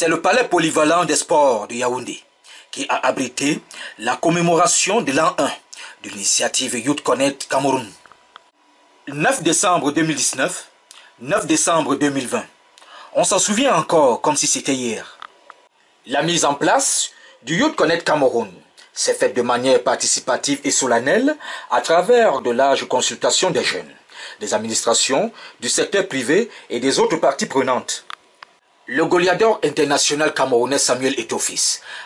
C'est le palais polyvalent des sports de Yaoundé qui a abrité la commémoration de l'an 1 de l'initiative Youth Connect Cameroun. 9 décembre 2019, 9 décembre 2020. On s'en souvient encore comme si c'était hier. La mise en place du Youth Connect Cameroun s'est faite de manière participative et solennelle à travers de larges consultations des jeunes, des administrations, du secteur privé et des autres parties prenantes. Le goleador international camerounais Samuel Eto'o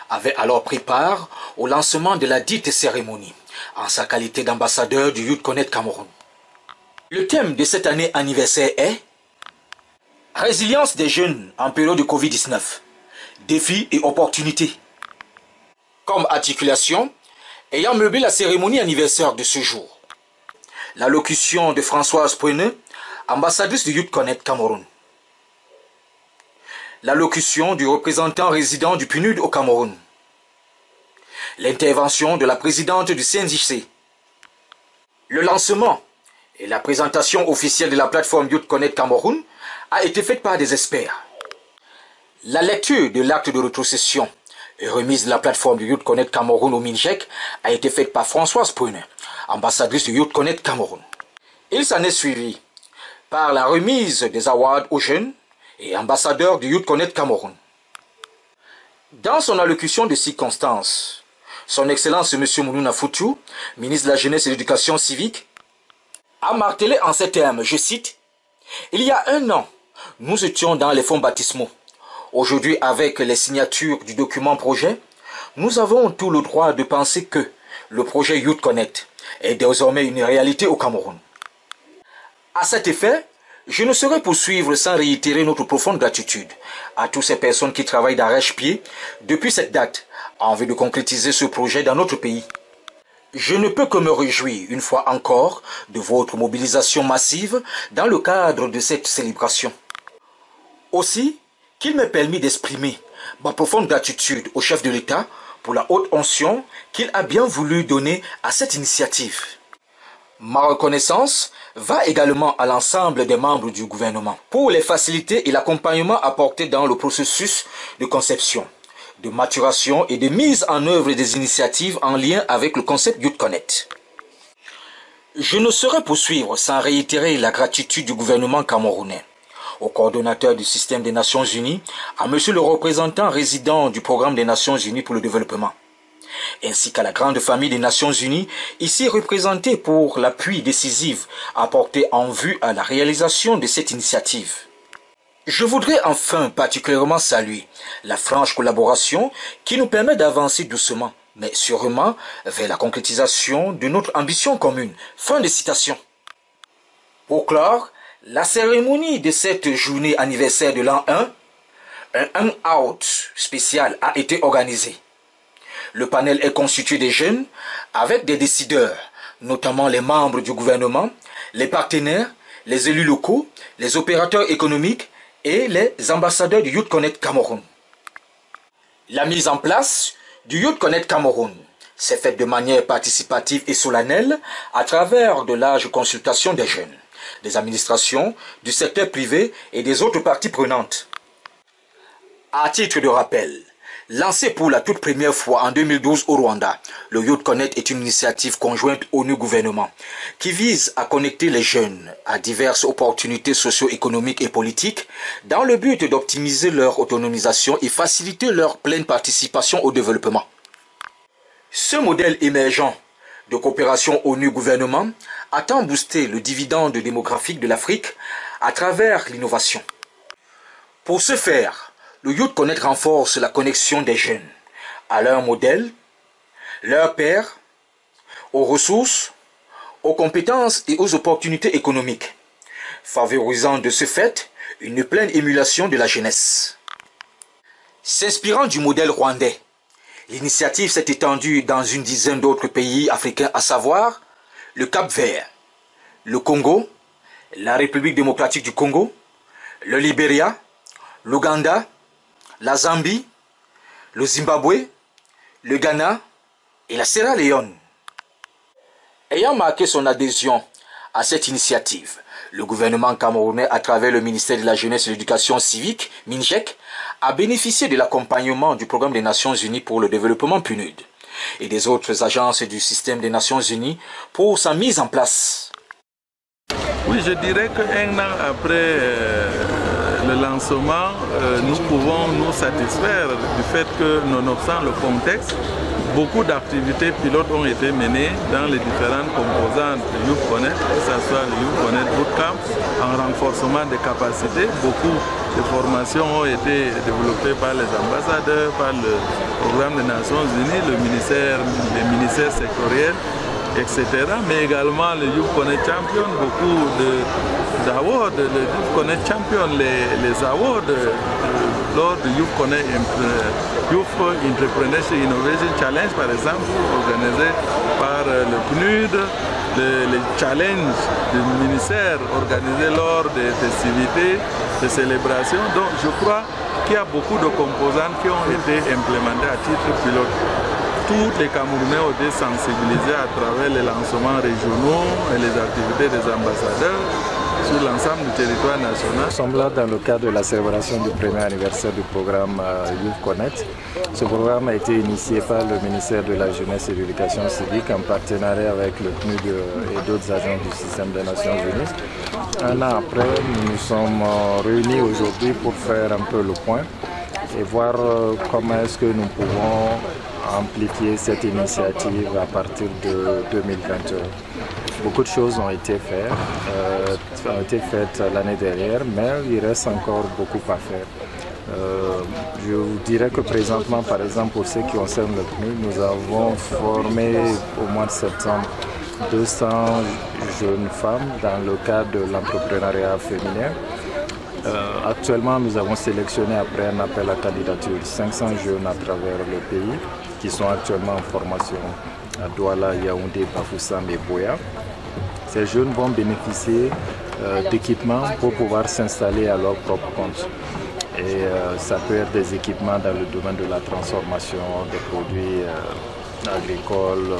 avait alors pris part au lancement de la dite cérémonie en sa qualité d'ambassadeur du Youth Connect Cameroun. Le thème de cette année anniversaire est « Résilience des jeunes en période de Covid-19, défis et opportunités ». Comme articulation, ayant meublé la cérémonie anniversaire de ce jour, l'allocution de Françoise Preneux, ambassadrice du Youth Connect Cameroun. L'allocution du représentant résident du PNUD au Cameroun. L'intervention de la présidente du CNJC. Le lancement et la présentation officielle de la plateforme Youth Connect Cameroun a été faite par des experts. La lecture de l'acte de rétrocession et remise de la plateforme du Youth Connect Cameroun au MINJEC a été faite par Françoise Preneux, ambassadrice du Youth Connect Cameroun. Il s'en est suivi par la remise des awards aux jeunes et ambassadeur du Youth Connect Cameroun. Dans son allocution de circonstance, son Excellence M. Mounouna Foutou, ministre de la Jeunesse et de l'Éducation civique, a martelé en ces termes, je cite, « Il y a un an, nous étions dans les fonds baptismaux. Aujourd'hui, avec les signatures du document projet, nous avons tout le droit de penser que le projet Youth Connect est désormais une réalité au Cameroun. À cet effet, je ne saurais poursuivre sans réitérer notre profonde gratitude à toutes ces personnes qui travaillent d'arrache-pied depuis cette date en vue de concrétiser ce projet dans notre pays. Je ne peux que me réjouir une fois encore de votre mobilisation massive dans le cadre de cette célébration. Aussi, qu'il m'ait permis d'exprimer ma profonde gratitude au chef de l'État pour la haute onction qu'il a bien voulu donner à cette initiative. Ma reconnaissance va également à l'ensemble des membres du gouvernement pour les facilités et l'accompagnement apportés dans le processus de conception, de maturation et de mise en œuvre des initiatives en lien avec le concept Youth Connect. Je ne saurais poursuivre sans réitérer la gratitude du gouvernement camerounais, au coordonnateur du système des Nations Unies, à monsieur le représentant résident du programme des Nations Unies pour le développement, ainsi qu'à la grande famille des Nations Unies, ici représentée pour l'appui décisif apporté en vue à la réalisation de cette initiative. Je voudrais enfin particulièrement saluer la franche collaboration qui nous permet d'avancer doucement, mais sûrement vers la concrétisation de notre ambition commune. Fin de citation. Pour clore, la cérémonie de cette journée anniversaire de l'an 1, un hangout spécial a été organisé. Le panel est constitué de jeunes avec des décideurs, notamment les membres du gouvernement, les partenaires, les élus locaux, les opérateurs économiques et les ambassadeurs du Youth Connect Cameroun. La mise en place du Youth Connect Cameroun s'est faite de manière participative et solennelle à travers de larges consultations des jeunes, des administrations, du secteur privé et des autres parties prenantes. À titre de rappel, lancé pour la toute première fois en 2012 au Rwanda, le Youth Connect est une initiative conjointe ONU-Gouvernement qui vise à connecter les jeunes à diverses opportunités socio-économiques et politiques dans le but d'optimiser leur autonomisation et faciliter leur pleine participation au développement. Ce modèle émergent de coopération ONU-Gouvernement attend booster le dividende démographique de l'Afrique à travers l'innovation. Pour ce faire, le Youth Connect renforce la connexion des jeunes à leur modèle, leurs pairs, aux ressources, aux compétences et aux opportunités économiques, favorisant de ce fait une pleine émulation de la jeunesse. S'inspirant du modèle rwandais, l'initiative s'est étendue dans une dizaine d'autres pays africains, à savoir le Cap-Vert, le Congo, la République démocratique du Congo, le Libéria, l'Ouganda, la Zambie, le Zimbabwe, le Ghana et la Sierra Leone. Ayant marqué son adhésion à cette initiative, Le gouvernement camerounais, à travers le ministère de la Jeunesse et de l'Éducation civique, MINJEC, a bénéficié de l'accompagnement du programme des Nations Unies pour le développement PNUD et des autres agences du système des Nations Unies pour sa mise en place. Oui, je dirais qu'un an après le lancement, nous pouvons nous satisfaire du fait que, nonobstant le contexte, beaucoup d'activités pilotes ont été menées dans les différentes composantes de Youth Connect, que ce soit le Youth Connect Bootcamp, en renforcement des capacités. Beaucoup de formations ont été développées par les ambassadeurs, par le programme des Nations Unies, les ministères sectoriels, etc. Mais également le Youth Connect Champion, beaucoup d'awards, le Youth Connect Champion, les awards lors du Youth Connect Youth Entrepreneurship Innovation Challenge par exemple, organisé par le PNUD, les challenges du ministère organisés lors des festivités, des célébrations. Donc je crois qu'il y a beaucoup de composantes qui ont été implémentées à titre pilote. Tous les Camerounais ont été sensibilisés à travers les lancements régionaux et les activités des ambassadeurs sur l'ensemble du territoire national. Nous sommes là dans le cadre de la célébration du premier anniversaire du programme Youth Connect. Ce programme a été initié par le ministère de la Jeunesse et de l'Éducation civique en partenariat avec le PNUD et d'autres agences du système des Nations Unies. Un an après, nous nous sommes réunis aujourd'hui pour faire un peu le point et voir comment est-ce que nous pouvons amplifier cette initiative à partir de 2021. Beaucoup de choses ont été faites l'année dernière, mais il reste encore beaucoup à faire. Je vous dirais que présentement, par exemple, pour ce qui concerne le PNUD, nous avons formé au mois de septembre 200 jeunes femmes dans le cadre de l'entrepreneuriat féminin. Actuellement, nous avons sélectionné après un appel à candidature 500 jeunes à travers le pays qui sont actuellement en formation à Douala, Yaoundé, Bafoussam et Boya. Ces jeunes vont bénéficier d'équipements pour pouvoir s'installer à leur propre compte. Et ça peut être des équipements dans le domaine de la transformation des produits agricoles,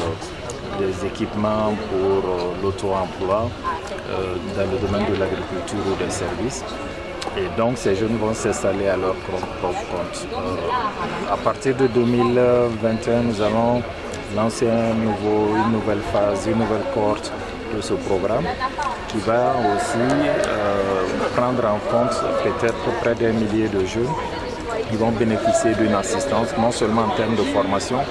des équipements pour l'auto-emploi dans le domaine de l'agriculture ou des services. Et donc ces jeunes vont s'installer à leur propre compte. À partir de 2021, nous allons lancer une nouvelle phase, une nouvelle cohorte de ce programme qui va aussi prendre en compte peut-être près d'1 millier de jeunes qui vont bénéficier d'une assistance, non seulement en termes de formation,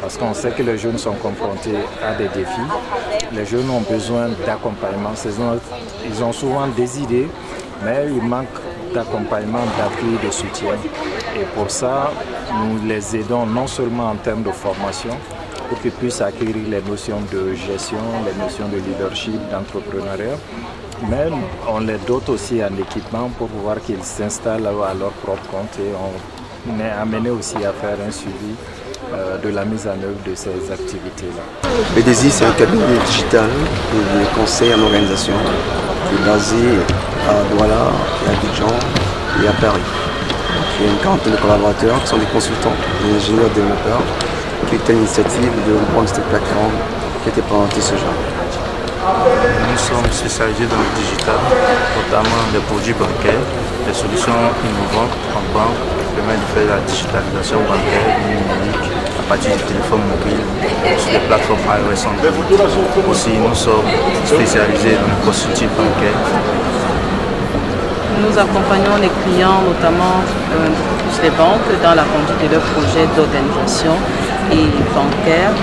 parce qu'on sait que les jeunes sont confrontés à des défis. Les jeunes ont besoin d'accompagnement. Ils ont souvent des idées, mais il manque d'accompagnement, d'appui, de soutien. Et pour ça, nous les aidons non seulement en termes de formation, pour qu'ils puissent acquérir les notions de gestion, les notions de leadership, d'entrepreneuriat, mais on les dote aussi en équipement pour pouvoir qu'ils s'installent à leur propre compte et on est amené aussi à faire un suivi de la mise en œuvre de ces activités-là. BDZ, c'est un cabinet digital de conseil en organisation qui est basé à Douala, à Abidjan et à Paris. Donc, il y a une quarantaine de collaborateurs qui sont des consultants, des ingénieurs développeurs qui étaient l'initiative de reprendre cette plateforme qui était présentée ce genre. Nous sommes spécialisés dans le digital, notamment les produits bancaires, des solutions innovantes en banque qui permettent de faire la digitalisation bancaire numérique à partir du téléphone mobile sur les plateformes iOS Android. Aussi, nous sommes spécialisés dans le consulting bancaire. Nous accompagnons les clients, notamment les banques, dans la conduite de leurs projets d'organisation et bancaire,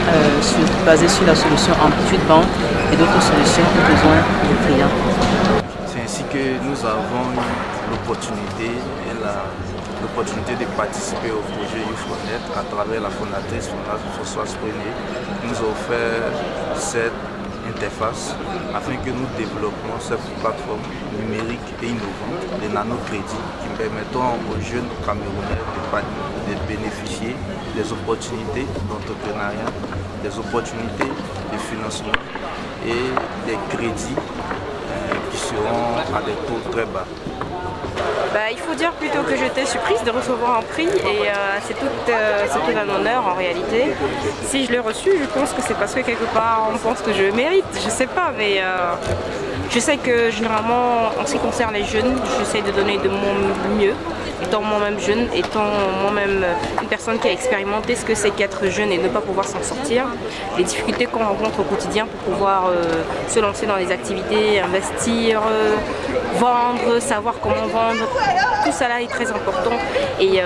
basés sur la solution Amplitude Bank et d'autres solutions aux besoins des clients. C'est ainsi que nous avons eu l'opportunité de participer au projet Youth Connect à travers la fondatrice Françoise Prenet, qui nous a offert cette interface afin que nous développions cette plateforme numérique et innovante, les nanocrédits, qui permettront aux jeunes Camerounais de bénéficier des opportunités d'entrepreneuriat, des opportunités de financement et des crédits qui seront à des taux très bas. Il faut dire plutôt que j'étais surprise de recevoir un prix et c'est tout un honneur en réalité. Si je l'ai reçu, je pense que c'est parce que quelque part on pense que je le mérite, je sais pas, mais je sais que généralement en ce qui concerne les jeunes, j'essaie de donner de mon mieux. Étant moi-même jeune, étant moi-même une personne qui a expérimenté ce que c'est qu'être jeune et ne pas pouvoir s'en sortir, les difficultés qu'on rencontre au quotidien pour pouvoir se lancer dans des activités, investir, vendre, savoir comment vendre, tout ça là est très important et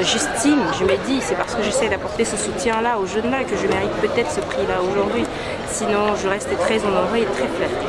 j'estime, je me dis, c'est parce que j'essaie d'apporter ce soutien-là aux jeunes-là que je mérite peut-être ce prix-là aujourd'hui, sinon je reste très honorée et très flattée.